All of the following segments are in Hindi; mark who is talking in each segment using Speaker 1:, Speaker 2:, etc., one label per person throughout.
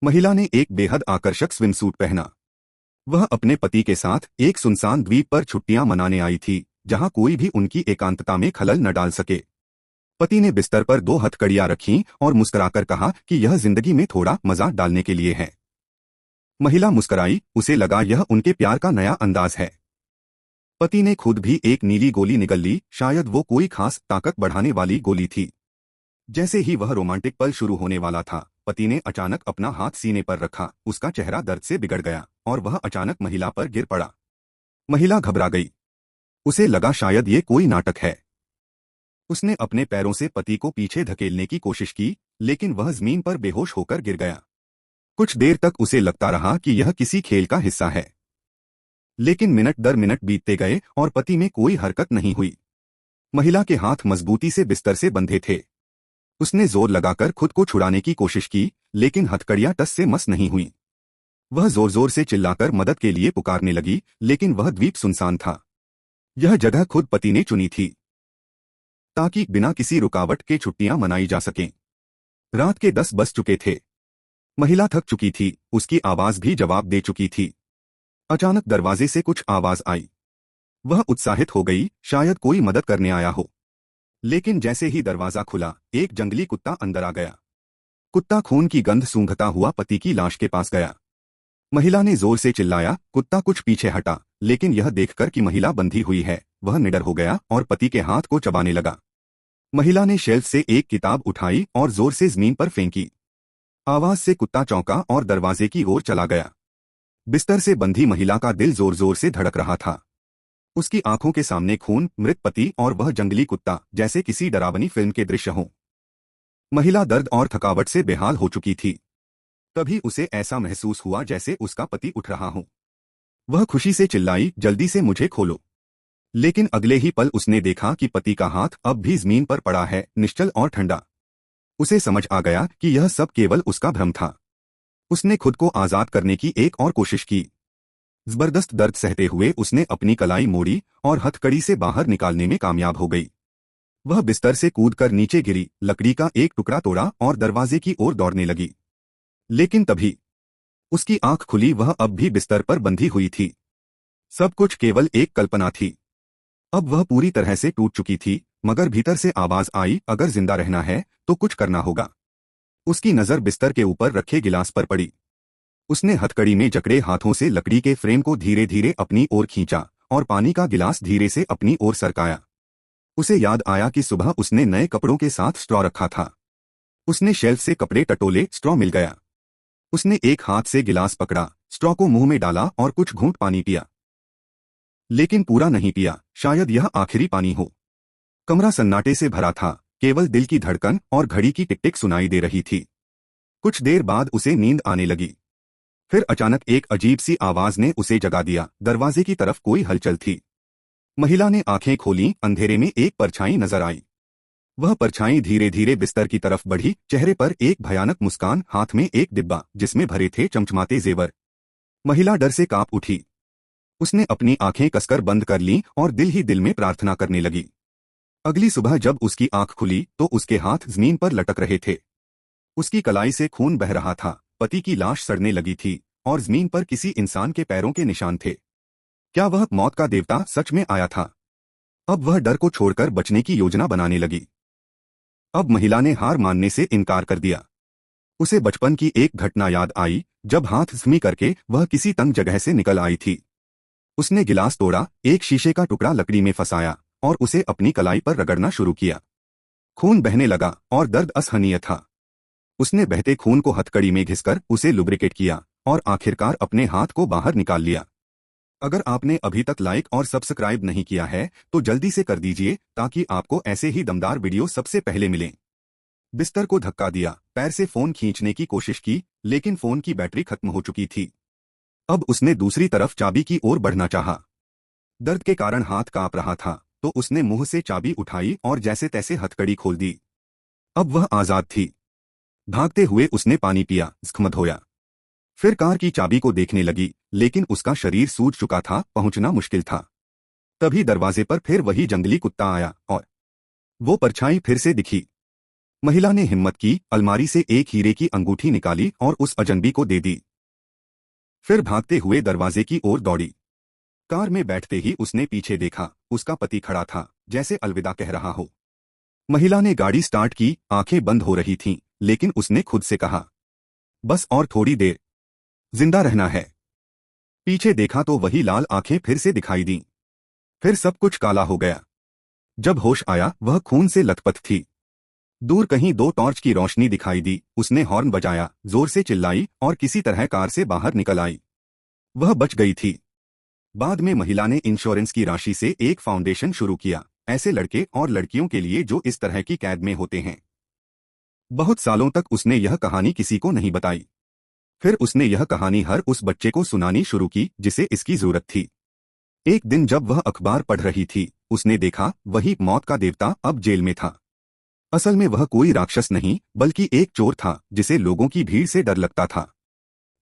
Speaker 1: महिला ने एक बेहद आकर्षक स्विमसूट पहना। वह अपने पति के साथ एक सुनसान द्वीप पर छुट्टियां मनाने आई थी, जहां कोई भी उनकी एकांतता में खलल न डाल सके। पति ने बिस्तर पर 2 हथकड़ियां रखीं और मुस्कुराकर कहा कि यह जिंदगी में थोड़ा मजा डालने के लिए है। महिला मुस्कुराई, उसे लगा यह उनके प्यार का नया अंदाज है। पति ने खुद भी एक नीली गोली निगल ली, शायद वो कोई खास ताकत बढ़ाने वाली गोली थी। जैसे ही वह रोमांटिक पल शुरू होने वाला था, पति ने अचानक अपना हाथ सीने पर रखा। उसका चेहरा दर्द से बिगड़ गया और वह अचानक महिला पर गिर पड़ा। महिला घबरा गई। उसे लगा शायद ये कोई नाटक है। उसने अपने पैरों से पति को पीछे धकेलने की कोशिश की, लेकिन वह जमीन पर बेहोश होकर गिर गया। कुछ देर तक उसे लगता रहा कि यह किसी खेल का हिस्सा है, लेकिन मिनट दर मिनट बीतते गए और पति में कोई हरकत नहीं हुई। महिला के हाथ मजबूती से बिस्तर से बंधे थे। उसने जोर लगाकर खुद को छुड़ाने की कोशिश की, लेकिन हथकड़ियां टस से मस नहीं हुई। वह जोर जोर से चिल्लाकर मदद के लिए पुकारने लगी, लेकिन वह द्वीप सुनसान था। यह जगह खुद पति ने चुनी थी, ताकि बिना किसी रुकावट के छुट्टियां मनाई जा सकें। रात के 10 बज चुके थे। महिला थक चुकी थी, उसकी आवाज भी जवाब दे चुकी थी। अचानक दरवाजे से कुछ आवाज आई। वह उत्साहित हो गई, शायद कोई मदद करने आया हो। लेकिन जैसे ही दरवाजा खुला, एक जंगली कुत्ता अंदर आ गया। कुत्ता खून की गंध सूंघता हुआ पति की लाश के पास गया। महिला ने जोर से चिल्लाया, कुत्ता कुछ पीछे हटा, लेकिन यह देखकर कि महिला बंधी हुई है, वह निडर हो गया और पति के हाथ को चबाने लगा। महिला ने शेल्फ से एक किताब उठाई और जोर से जमीन पर फेंकी। आवाज से कुत्ता चौंका और दरवाजे की ओर चला गया। बिस्तर से बंधी महिला का दिल जोर जोर से धड़क रहा था। उसकी आंखों के सामने खून, मृत पति और वह जंगली कुत्ता, जैसे किसी डरावनी फिल्म के दृश्य हों। महिला दर्द और थकावट से बेहाल हो चुकी थी। तभी उसे ऐसा महसूस हुआ जैसे उसका पति उठ रहा हो। वह खुशी से चिल्लाई, जल्दी से मुझे खोलो। लेकिन अगले ही पल उसने देखा कि पति का हाथ अब भी जमीन पर पड़ा है, निश्चल और ठंडा। उसे समझ आ गया कि यह सब केवल उसका भ्रम था। उसने खुद को आजाद करने की एक और कोशिश की। जबरदस्त दर्द सहते हुए उसने अपनी कलाई मोड़ी और हथकड़ी से बाहर निकालने में कामयाब हो गई। वह बिस्तर से कूदकर नीचे गिरी, लकड़ी का एक टुकड़ा तोड़ा और दरवाजे की ओर दौड़ने लगी। लेकिन तभी उसकी आंख खुली। वह अब भी बिस्तर पर बंधी हुई थी। सब कुछ केवल एक कल्पना थी। अब वह पूरी तरह से टूट चुकी थी, मगर भीतर से आवाज आई, अगर जिंदा रहना है तो कुछ करना होगा। उसकी नजर बिस्तर के ऊपर रखे गिलास पर पड़ी। उसने हथकड़ी में जकड़े हाथों से लकड़ी के फ्रेम को धीरे धीरे अपनी ओर खींचा और पानी का गिलास धीरे से अपनी ओर सरकाया। उसे याद आया कि सुबह उसने नए कपड़ों के साथ स्ट्रॉ रखा था। उसने शेल्फ से कपड़े टटोले, स्ट्रॉ मिल गया। उसने एक हाथ से गिलास पकड़ा, स्ट्रॉ को मुंह में डाला और कुछ घूंट पानी पिया। लेकिन पूरा नहीं पिया, शायद यह आखिरी पानी हो। कमरा सन्नाटे से भरा था, केवल दिल की धड़कन और घड़ी की टिक टिक सुनाई दे रही थी। कुछ देर बाद उसे नींद आने लगी। फिर अचानक एक अजीब सी आवाज ने उसे जगा दिया। दरवाजे की तरफ कोई हलचल थी। महिला ने आंखें खोलीं, अंधेरे में एक परछाई नजर आई। वह परछाई धीरे धीरे बिस्तर की तरफ बढ़ी, चेहरे पर एक भयानक मुस्कान, हाथ में एक डिब्बा जिसमें भरे थे चमचमाते जेवर। महिला डर से कांप उठी। उसने अपनी आंखें कसकर बंद कर लीं और दिल ही दिल में प्रार्थना करने लगी। अगली सुबह जब उसकी आंख खुली तो उसके हाथ जमीन पर लटक रहे थे। उसकी कलाई से खून बह रहा था, पति की लाश सड़ने लगी थी और जमीन पर किसी इंसान के पैरों के निशान थे। क्या वह मौत का देवता सच में आया था? अब वह डर को छोड़कर बचने की योजना बनाने लगी। अब महिला ने हार मानने से इनकार कर दिया। उसे बचपन की एक घटना याद आई, जब हाथ जख्मी करके वह किसी तंग जगह से निकल आई थी। उसने गिलास तोड़ा, एक शीशे का टुकड़ा लकड़ी में फंसाया और उसे अपनी कलाई पर रगड़ना शुरू किया। खून बहने लगा और दर्द असहनीय था। उसने बहते खून को हथकड़ी में घिसकर उसे लुब्रिकेट किया और आखिरकार अपने हाथ को बाहर निकाल लिया। अगर आपने अभी तक लाइक और सब्सक्राइब नहीं किया है तो जल्दी से कर दीजिए, ताकि आपको ऐसे ही दमदार वीडियो सबसे पहले मिलें। बिस्तर को धक्का दिया, पैर से फोन खींचने की कोशिश की, लेकिन फोन की बैटरी खत्म हो चुकी थी। अब उसने दूसरी तरफ चाबी की ओर बढ़ना चाहा। दर्द के कारण हाथ कांप रहा था, तो उसने मुंह से चाबी उठाई और जैसे तैसे हथकड़ी खोल दी। अब वह आजाद थी। भागते हुए उसने पानी पिया, जख्म धोया। फिर कार की चाबी को देखने लगी, लेकिन उसका शरीर सूज चुका था, पहुंचना मुश्किल था। तभी दरवाजे पर फिर वही जंगली कुत्ता आया और वो परछाई फिर से दिखी। महिला ने हिम्मत की, अलमारी से एक हीरे की अंगूठी निकाली और उस अजनबी को दे दी। फिर भागते हुए दरवाजे की ओर दौड़ी। कार में बैठते ही उसने पीछे देखा, उसका पति खड़ा था, जैसे अलविदा कह रहा हो। महिला ने गाड़ी स्टार्ट की, आंखें बंद हो रही थीं, लेकिन उसने खुद से कहा, बस और थोड़ी देर, जिंदा रहना है। पीछे देखा तो वही लाल आंखें फिर से दिखाई दीं। फिर सब कुछ काला हो गया। जब होश आया वह खून से लथपथ थी। दूर कहीं दो टॉर्च की रोशनी दिखाई दी। उसने हॉर्न बजाया, जोर से चिल्लाई और किसी तरह कार से बाहर निकल आई। वह बच गई थी। बाद में महिला ने इंश्योरेंस की राशि से एक फाउंडेशन शुरू किया, ऐसे लड़के और लड़कियों के लिए जो इस तरह की कैद में होते हैं। बहुत सालों तक उसने यह कहानी किसी को नहीं बताई। फिर उसने यह कहानी हर उस बच्चे को सुनानी शुरू की जिसे इसकी जरूरत थी। एक दिन जब वह अखबार पढ़ रही थी, उसने देखा वही मौत का देवता अब जेल में था। असल में वह कोई राक्षस नहीं, बल्कि एक चोर था जिसे लोगों की भीड़ से डर लगता था।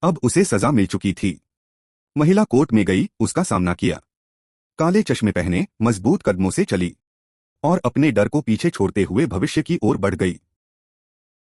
Speaker 1: अब उसे सजा मिल चुकी थी। महिला कोर्ट में गई, उसका सामना किया। काले चश्मे पहने, मजबूत कदमों से चली और अपने डर को पीछे छोड़ते हुए भविष्य की ओर बढ़ गई।